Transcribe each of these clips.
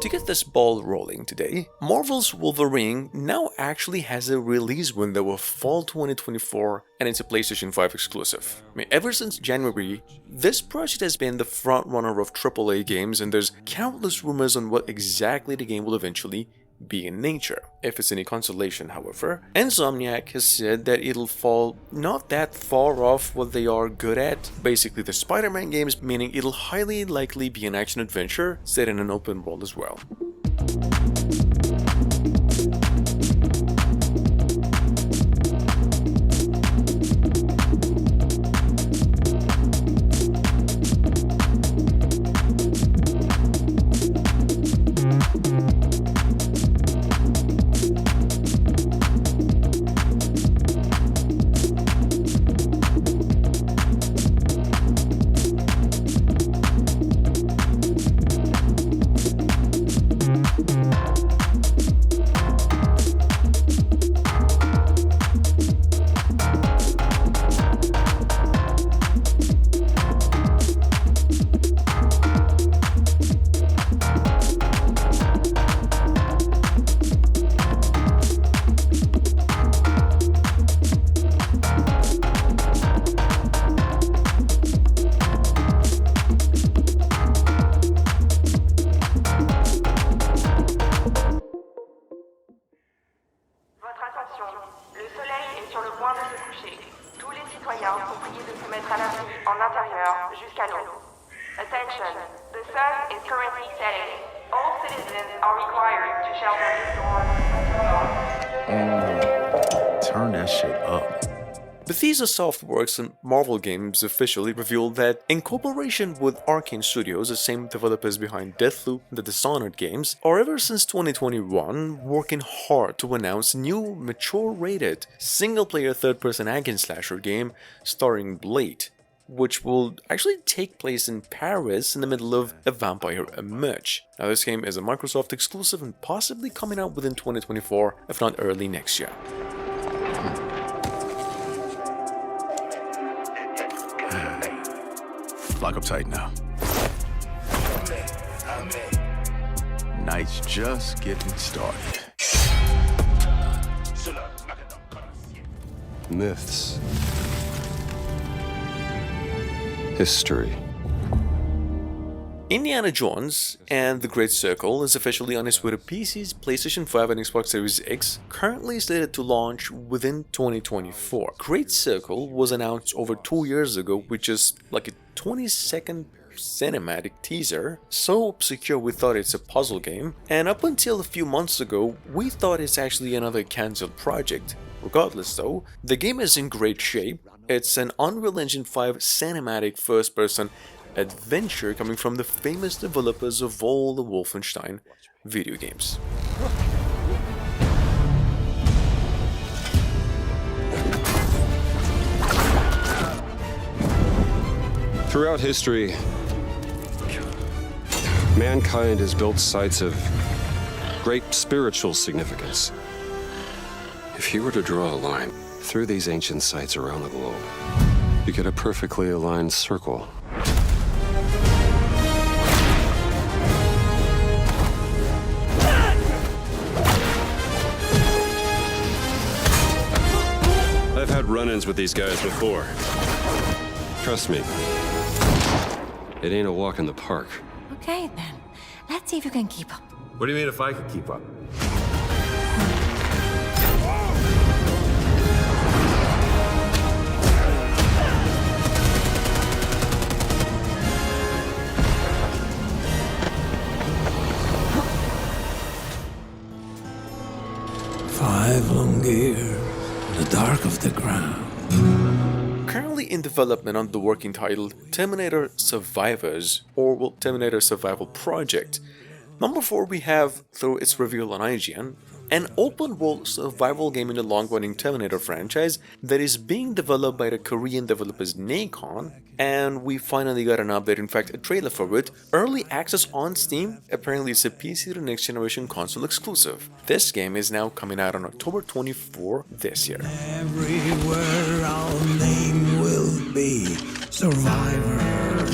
To get this ball rolling today, Marvel's Wolverine now actually has a release window of fall 2024 and it's a PlayStation 5 exclusive. Ever since January, this project has been the frontrunner of AAA games and there's countless rumors on what exactly the game will eventually be in nature. If it's any consolation, however, Insomniac has said that it'll fall not that far off what they are good at, basically the Spider-Man games, meaning it'll highly likely be an action-adventure set in an open world as well. Le soleil est sur le point de se coucher. Tous les citoyens sont priés de se mettre à l'abri en intérieur jusqu'à l'aube. Attention, the sun is currently setting. All citizens are required to shelter indoors. Turn that shit up. Bethesda Softworks and Marvel Games officially revealed that, in cooperation with Arcane Studios, the same developers behind Deathloop and the Dishonored games, are ever since 2021 working hard to announce a new, mature-rated, single-player third-person action slasher game starring Blade, which will actually take place in Paris in the middle of a vampire emerge. Now this game is a Microsoft exclusive and possibly coming out within 2024, if not early next year. Lock up tight now. Night's just getting started. Myths. History. Indiana Jones and The Great Circle is officially on its way to PCs, PlayStation 5 and Xbox Series X, currently slated to launch within 2024. Great Circle was announced over 2 years ago with just like a 20-second cinematic teaser, so obscure we thought it's a puzzle game, and up until a few months ago we thought it's actually another cancelled project. Regardless though, the game is in great shape. It's an Unreal Engine 5 cinematic first-person adventure coming from the famous developers of all the Wolfenstein video games. Throughout history, mankind has built sites of great spiritual significance. If you were to draw a line through these ancient sites around the globe, you get a perfectly aligned circle. I've had run-ins with these guys before. Trust me, it ain't a walk in the park. Okay, then. Let's see if you can keep up. What do you mean if I can keep up? Five long years in the dark of the ground. Currently in development under the working title Terminator Survivors, or well, Terminator Survival Project. Number 4 we have, through its reveal on IGN, an open-world survival game in the long-running Terminator franchise that is being developed by the Korean developers Nacon, and we finally got an update, in fact a trailer for it. Early access on Steam, apparently it's a PC to next generation console exclusive. This game is now coming out on October 24 this year. Everywhere our name will be survivors.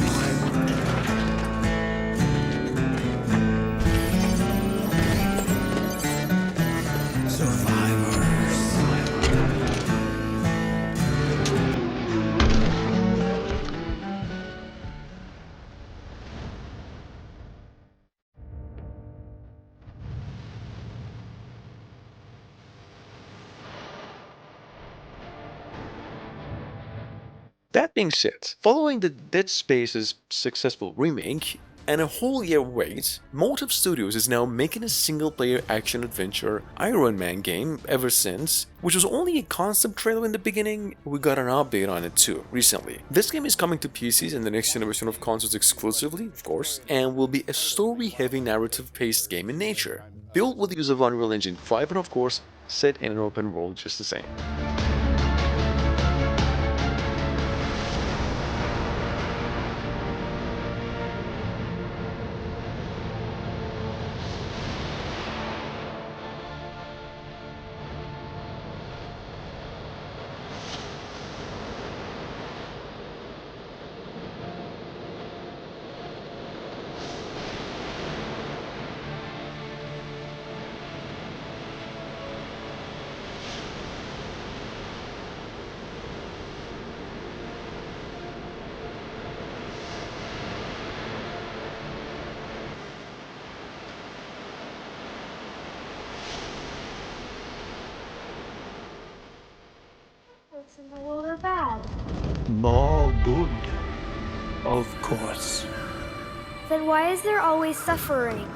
That being said, following the Dead Space's successful remake, and a whole year wait, Motive Studios is now making a single-player action-adventure Iron Man game ever since, which was only a concept trailer in the beginning. We got an update on it too, recently. This game is coming to PCs and the next generation of consoles exclusively, of course, and will be a story-heavy narrative-paced game in nature, built with the use of Unreal Engine 5 and of course, set in an open world just the same. What's in the world are bad? More good, of course. Then why is there always suffering?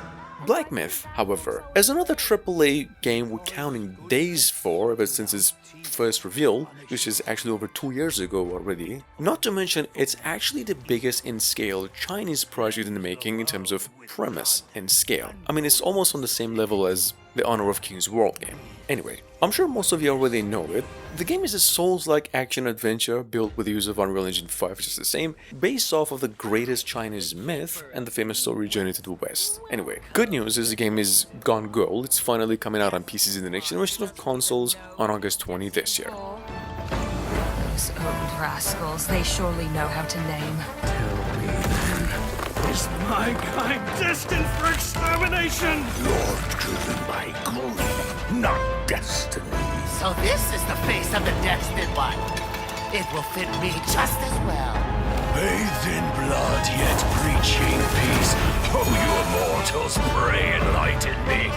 Black Myth, however, is another AAA game we're counting days for ever since its first reveal, which is actually over 2 years ago already. Not to mention, it's actually the biggest in scale Chinese project in the making in terms of premise and scale. I mean, it's almost on the same level as the Honor of Kings World game. Anyway, I'm sure most of you already know it. The game is a Souls-like action-adventure built with the use of Unreal Engine 5, just the same, based off of the greatest Chinese myth and the famous story Journey to the West. Anyway, good news is the game is gone gold. It's finally coming out on PCs in the next generation of consoles on August 20 this year. Those old rascals, they surely know how to name. Tell me then, is my kind destined for extermination? You're driven by greed, not destiny. So this is the face of the destined one. It will fit me just as well. Bathed in blood, yet preaching peace. Oh, you immortals, pray enlighten me.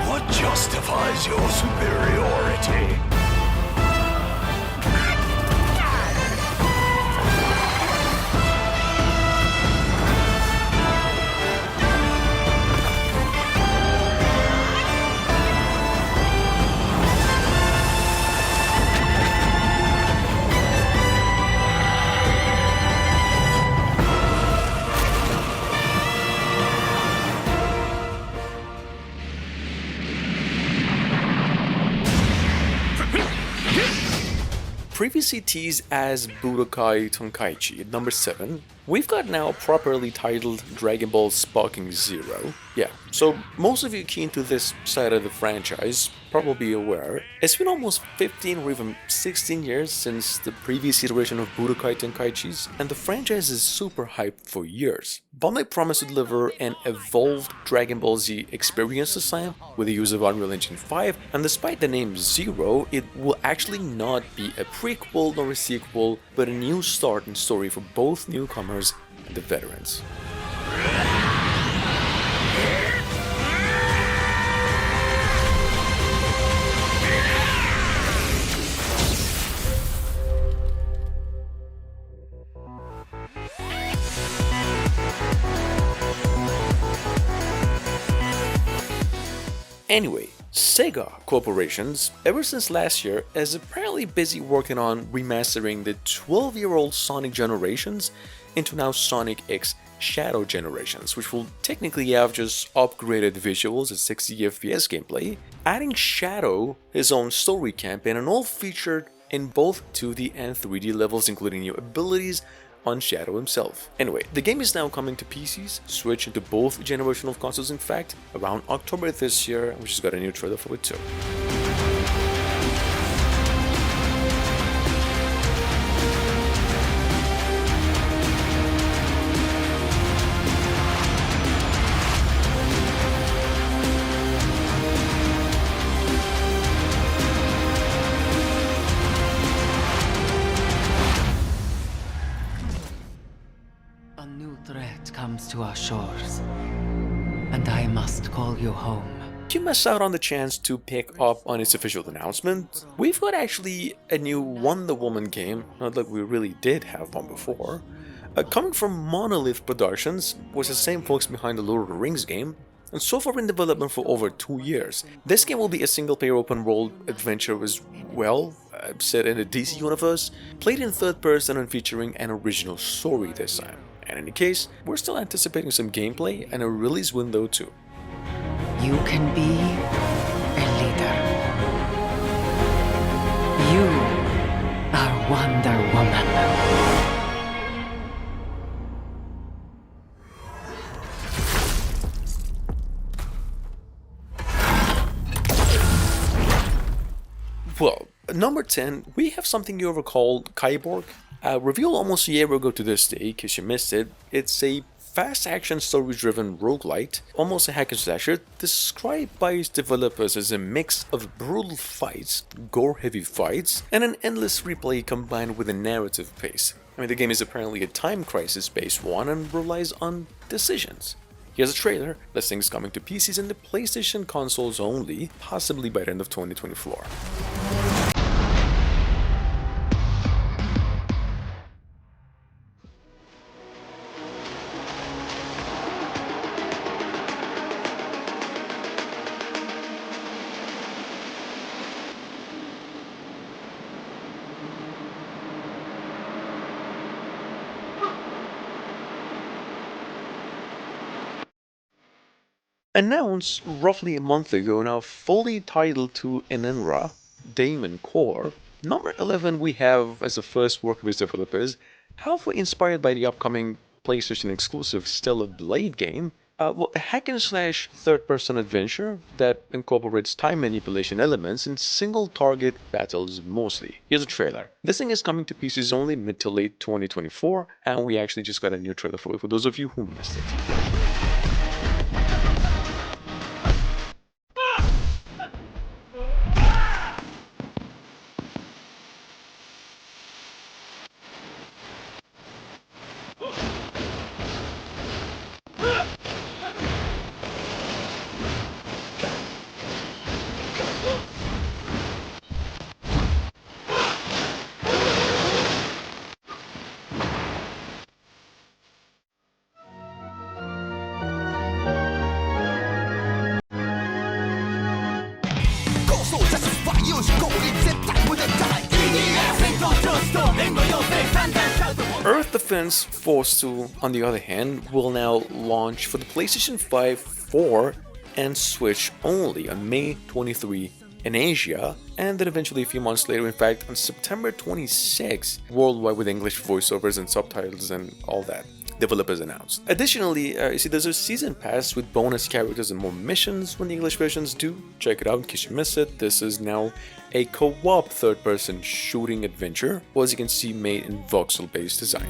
What justifies your superiority? Previously teased as Budokai Tenkaichi number 7, we've got now properly titled Dragon Ball Sparking Zero. Yeah, so most of you keen to this side of the franchise probably aware, it's been almost 15 or even 16 years since the previous iteration of Budokai Tenkaichis, and the franchise is super hyped for years. Bandai promised to deliver an evolved Dragon Ball Z experience this time with the use of Unreal Engine 5, and despite the name Zero, it will actually not be a prequel nor a sequel, but a new start and story for both newcomers and the veterans. Anyway, Sega Corporations, ever since last year, is apparently busy working on remastering the 12-year-old Sonic generations into now Sonic X Shadow generations, which will technically have just upgraded visuals and 60 FPS gameplay, adding Shadow his own story campaign and all featured in both 2D and 3D levels, including new abilities on Shadow himself. Anyway, the game is now coming to PCs, Switch, into both generations of consoles in fact, around October this year, which has got a new trailer for it too. A new threat comes to our shores, and I must call you home. Did you miss out on the chance to pick up on its official announcement? We've got actually a new Wonder Woman game, not that we really did have one before. Coming from Monolith Productions, was the same folks behind the Lord of the Rings game, and so far in development for over 2 years. This game will be a single-player open-world adventure as well, set in the DC universe, played in third person and featuring an original story this time. And in any case, we're still anticipating some gameplay and a release window too. You can be a leader. You are Wonder Woman. Well, number 10, we have something you ever called Kiborg. Revealed almost a year ago to this day, in case you missed it. It's a fast action story-driven roguelite, almost a hack and slasher, described by its developers as a mix of brutal fights, gore-heavy fights, and an endless replay combined with a narrative pace. I mean, the game is apparently a time crisis-based one and relies on decisions. Here's a trailer. This thing's coming to PCs and the PlayStation consoles only, possibly by the end of 2024. Announced roughly a month ago, now fully titled to ENENRA, DΔEMON Core, number 11 we have as the first work of its developers, halfway inspired by the upcoming PlayStation exclusive Stellar Blade game, a hack and slash third-person adventure that incorporates time manipulation elements in single target battles mostly. Here's a trailer. This thing is coming to PCs only mid to late 2024, and we actually just got a new trailer for it for those of you who missed it. Earth Defense Force 2, on the other hand, will now launch for the PlayStation 5, 4, and Switch only on May 23 in Asia, and then eventually a few months later, in fact, on September 26 worldwide with English voiceovers and subtitles and all that. Developers announced. Additionally, you see, there's a season pass with bonus characters and more missions when the English versions do. Check it out in case you missed it. This is now a co-op third-person shooting adventure, as you can see, made in voxel-based design.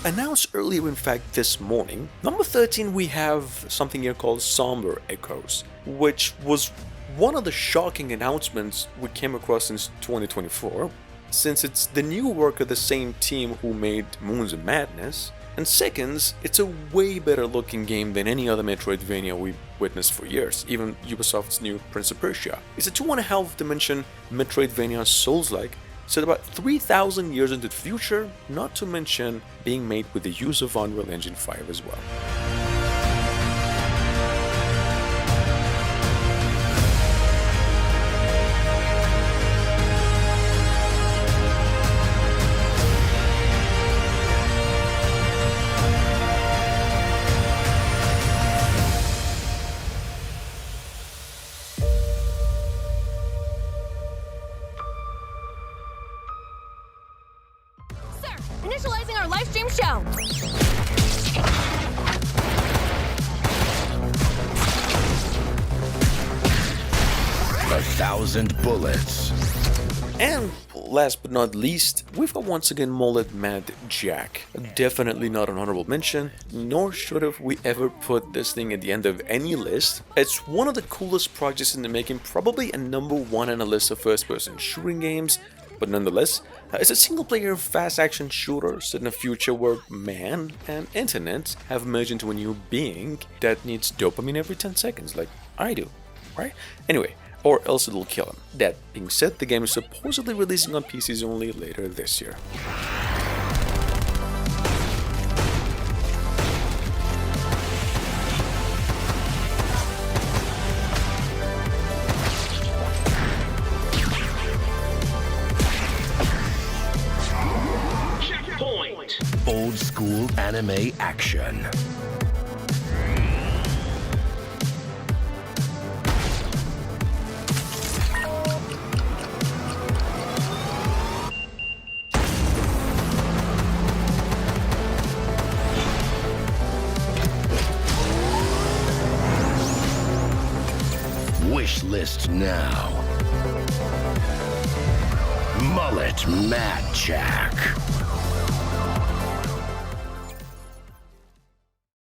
Announced earlier, in fact, this morning, number 13 we have something here called Somber Echoes, which was one of the shocking announcements we came across since 2024, since it's the new work of the same team who made Moons of Madness, and second, it's a way better looking game than any other Metroidvania we've witnessed for years, even Ubisoft's new Prince of Persia. It's a 2.5 dimension Metroidvania Souls-like, set about 3,000 years into the future, not to mention being made with the use of Unreal Engine 5 as well. show! 1,000 bullets. And last but not least, we've got once again Mullet Mad Jack. Definitely not an honorable mention, nor should have we ever put this thing at the end of any list. It's one of the coolest projects in the making, probably a #1 on a list of first-person shooting games, but nonetheless, it's a single-player fast-action shooter set in a future where man and internet have merged into a new being that needs dopamine every 10 seconds, like I do, right? Anyway, or else it'll kill him. That being said, the game is supposedly releasing on PCs only later this year. Checkpoint! Old school anime action. Wish list now. Mullet Mad Jack.